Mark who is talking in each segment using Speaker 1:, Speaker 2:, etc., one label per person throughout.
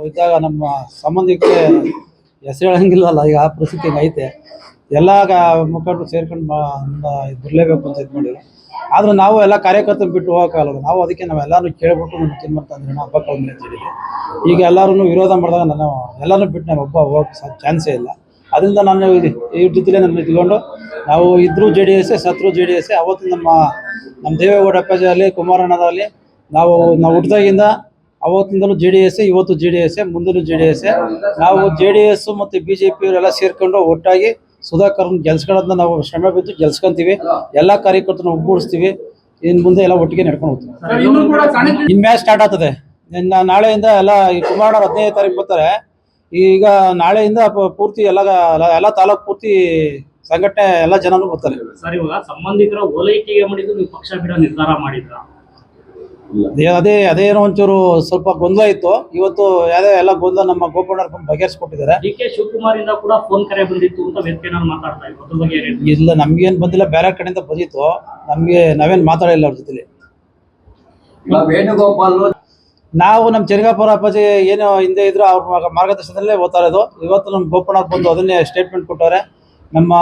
Speaker 1: ಇದ್ದಾಗ ನಮ್ಮ ಸಂಬಂಧಿಕರಿಗೆ ಹೆಸರು ಹೇಳಂಗಿಲ್ಲಲ್ಲ, ಈಗ ಆ ಪರಿಸ್ಥಿತಿ ಐತೆ. ಎಲ್ಲ ಮುಖಂಡರು ಸೇರ್ಕೊಂಡು ಬರಲೇಬೇಕು ಅಂತ ಇದು ಮಾಡಿದ್ರು. ಆದ್ರೆ ನಾವು ಎಲ್ಲ ಕಾರ್ಯಕರ್ತರು ಬಿಟ್ಟು ಹೋಗೋಕ್ಕಾಗಲ್ಲ. ನಾವು ಅದಕ್ಕೆ ನಾವೆಲ್ಲರೂ ಕೇಳ್ಬಿಟ್ಟು ನಮ್ಮ ತಿನ್ಮಂತಂದ್ರೆ ಹಬ್ಬ ಕಳ್ಮೆ ಅಂತ ಹೇಳಿದ್ವಿ. ಈಗ ಎಲ್ಲರೂ ವಿರೋಧ ಮಾಡಿದಾಗ ನಾನು ಎಲ್ಲರೂ ಬಿಟ್ಟು ನಾನು ಒಬ್ಬ ಹೋಗೋಕ್ಕೆ ಚಾನ್ಸೇ ಇಲ್ಲ. ಅದರಿಂದ ನಾನು ಈ ಜೊತೆಲೇ ನನ್ನ ಇಟ್ಕೊಂಡು ನಾವು ಇದ್ರೂ JDS ಸತ್ರು JDS. ಅವತ್ತು ನಮ್ಮ ದೇವೇಗೌಡ ಅಪ್ಪಾಜಿ ಆಗಲಿ ಕುಮಾರಣ್ಣದಾಗಲಿ ನಾವು ಹುಟ್ಟಿದಾಗಿಂದ ಅವತ್ತಿಂದಲೂ JDS, ಇವತ್ತು JDS, ಮುಂದೂ JDS. ನಾವು JDS ಮತ್ತು BJP ಅವರೆಲ್ಲ ಸೇರ್ಕೊಂಡು ಒಟ್ಟಾಗಿ ಸುಧಾಕರ್ನ ಗೆಲ್ಸ್ಕೊಳ್ಳೋದನ್ನ ನಾವು ಶ್ರಮ ಬಿದ್ದು ಗೆಲ್ಸ್ಕೊಂತೀವಿ. ಎಲ್ಲ ಕಾರ್ಯಕರ್ತರನ್ನ ಒಗ್ಗೂಡಿಸ್ತೀವಿ. ಇನ್ನು ಮುಂದೆ ಎಲ್ಲ ಒಟ್ಟಿಗೆ ನಡ್ಕೊಂಡು ಹೋಗ್ತೀವಿ. ಇನ್ನು ಮ್ಯಾಚ್ ಸ್ಟಾರ್ಟ್ ಆಗ್ತದೆ. ನಾಳೆಯಿಂದ ಎಲ್ಲ ಈ ಕುಮಾರಣ್ಣ 15ನೇ ತಾರೀಕು ಬರ್ತಾರೆ. ಈಗ ನಾಳೆಯಿಂದ ಪೂರ್ತಿ ಎಲ್ಲ ತಾಲೂಕು ಪೂರ್ತಿ ಸಂಘಟನೆ ಎಲ್ಲ ಜನರು ಬರ್ತಾರೆ.
Speaker 2: ಸರ್, ಇವಾಗ ಸಂಬಂಧಿಕರ ಓಲೈಕೆಗೆ ಮಾಡಿದ್ದು ನೀವು ಪಕ್ಷ ಬಿಡೋ ನಿರ್ಧಾರ ಮಾಡಿದ್ರ?
Speaker 1: ಅದೇನೋ ಒಂಚೂರು ಸ್ವಲ್ಪ ಗೊಂದಲ ಇತ್ತು. ಇವತ್ತು ಎಲ್ಲ ಗೊಂದಲ ನಮ್ಮ ಗೋಪಣ್ಣವ್ರು ಬಗೆಹರಿಸ್ಕೊಟ್ಟಿದ್ದಾರೆ.
Speaker 2: DK ಶಿವಕುಮಾರ್ ಇಂದ ಕೂಡ ಫೋನ್ ಕರೆ ಬಂದಿತ್ತು ಅಂತ ವೇದಿಕೆಯಲ್ಲಿ ಮಾತಾಡ್ತಾ ಇದ್ರು. ಅದ್ರ ಬಗ್ಗೆ
Speaker 1: ಇಲ್ಲ, ನಮ್ಗೇನು ಬಂದಿಲ್ಲ, ಬೇರೆ ಕಡೆಯಿಂದ ಬಂದಿತ್ತು. ನಾವೇನು ಮಾತಾಡಿಲ್ಲ ಅವ್ರ ಜೊತೆಲಿ.
Speaker 3: ವೇಣುಗೋಪಾಲ್
Speaker 1: ನಾವು ನಮ್ಮ ಚೆನ್ನಗಾಪುರ ಅಪ್ಪಾಜಿ ಏನೋ ಹಿಂದೆ ಇದ್ರು ಅವ್ರ ಮಾರ್ಗದರ್ಶನದಲ್ಲೇ ಓದ್ತಾ ಇರೋದು. ಇವತ್ತು ನಮ್ಮ ಗೋಪಣ್ಣವ್ರು ಬಂದು ಅದನ್ನೇ ಸ್ಟೇಟ್ಮೆಂಟ್ ಕೊಟ್ಟವ್ರೆ. ನಮ್ಮ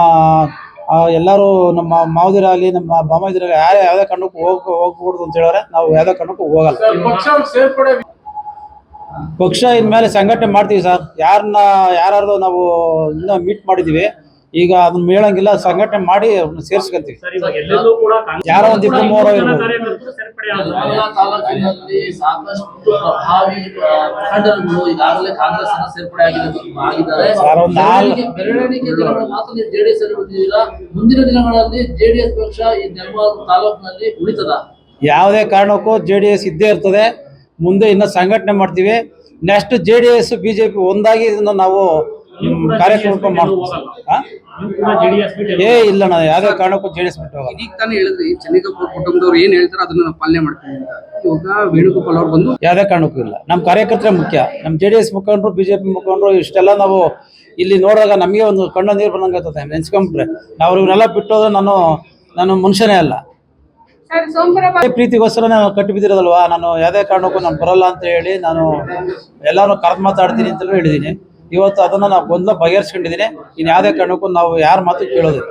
Speaker 1: ಎಲ್ಲರೂ ನಮ್ಮ ಮಾವದಿರಾಗಲಿ ನಮ್ಮ ಬಾಮದಿರಾಗಲಿ ಯಾವುದೇ ಕಾರಣಕ್ಕೂ ಹೋಗ್ಬಿಡ್ದು ಅಂತ ಹೇಳೋರೆ. ನಾವು ಯಾವುದೇ ಕಾರಣಕ್ಕೂ ಹೋಗಲ್ಲ. ಪಕ್ಷ ಇನ್ಮೇಲೆ ಸಂಘಟನೆ ಮಾಡ್ತೀವಿ ಸರ್. ಯಾರು ನಾವು ಇನ್ನೂ ಮೀಟ್ ಮಾಡಿದ್ದೀವಿ. ಈಗ ಅದನ್ನ ಹೇಳಂಗಿಲ್ಲ, ಸಂಘಟನೆ ಮಾಡಿ ಸೇರ್ಸ್ಕೊಂತೀವಿ. ಯಾರೋ ಒಂದು 2-3 ಇರ್ಬೋದು.
Speaker 3: ತಾಲೂಕಿನಲ್ಲಿ ಸಾಕಷ್ಟು ಪ್ರಭಾವಿ ಮುಖಂಡರುಗಳು ಈಗಾಗಲೇ ಕಾಂಗ್ರೆಸ್ ಸೇರ್ಪಡೆ ಆಗಿದ್ದಾರೆ. ಬೆರಳೆಣಿಕೆ ದಿನಗಳ ಮಾತ್ರ JDS ಅಲ್ಲಿ ಬಂದಿದ್ದೀರಾ. ಮುಂದಿನ ದಿನಗಳಲ್ಲಿ JDS ಪಕ್ಷ ಈ ನೆಲಮಂಗಲ ತಾಲೂಕಿನಲ್ಲಿ ಉಳಿತದ?
Speaker 1: ಯಾವುದೇ ಕಾರಣಕ್ಕೂ JDS ಇದ್ದೇ ಇರ್ತದೆ. ಮುಂದೆ ಇನ್ನ ಸಂಘಟನೆ ಮಾಡ್ತೀವಿ. ನೆಕ್ಸ್ಟ್ JDS BJP ಒಂದಾಗಿ ಇದನ್ನ ನಾವು ಕಾರ್ಯಕ್ರಮ ಮಾಡ್ತೀವಿ. ಇಲ್ಲ, ನಾವು ಯಾವುದೇ ಕಾರಣಕ್ಕೂ JDS ಬಿಟ್ಟು ಹೋಗಲ್ಲ.
Speaker 4: ಈಗ ತಾನೇ ಹೇಳಿದ್ರಿ ಚೆನ್ನಗಾಪುರ ಕುಟುಂಬದವ್ರು ಏನ್ ಹೇಳ್ತಾರೆ ಅದನ್ನ ನಾವು ಪಾಲನೆ ಮಾಡ್ತೀವಿ. ಇವಾಗ ವೇಣುಗೋಪಾಲ್ ಅವ್ರು ಬಂದು
Speaker 1: ಯಾವುದೇ ಕಾರಣಕ್ಕೂ ಇಲ್ಲ. ನಮ್ಮ ಕಾರ್ಯಕರ್ತರೇ ಮುಖ್ಯ. ನಮ್ಮ JDS ಮುಖಂಡರು BJP ಮುಖಂಡರು ಇಷ್ಟೆಲ್ಲ ನಾವು ಇಲ್ಲಿ ನೋಡಿದಾಗ ನಮಗೆ ಒಂದು ಕಣ್ಣು ನೀರು ಬಂದಂಗೆ ಆಗ್ತದೆ. ನೆನ್ಸ್ಕೊಂಡ್ಬಿಟ್ರೆ ನಾವು ಇವ್ರನ್ನೆಲ್ಲ ಬಿಟ್ಟೋದ್ರೆ ನಾನು ಮನುಷ್ಯನೇ ಅಲ್ಲ. ಪ್ರೀತಿಗೋಸ್ಕರ ನಾನು ಕಟ್ಟಿ ಬಿದ್ದಿರೋದಲ್ವಾ. ನಾನು ಯಾವುದೇ ಕಾರಣಕ್ಕೂ ನಾನು ಬರಲ್ಲ ಅಂತ ಹೇಳಿ ನಾನು ಎಲ್ಲರೂ ಕರೆದು ಮಾತಾಡ್ತೀನಿ ಅಂತಲೂ ಹೇಳಿದ್ದೀನಿ. ಇವತ್ತು ಅದನ್ನು ನಾವು ಗೊಂದಲ ಬಗೆಹರಿಸ್ಕೊಂಡಿದ್ದೀನಿ. ಇನ್ನು ಯಾವುದೇ ಕಾರಣಕ್ಕೂ ನಾವು ಯಾರ ಮಾತು ಕೇಳೋದಿಲ್ಲ.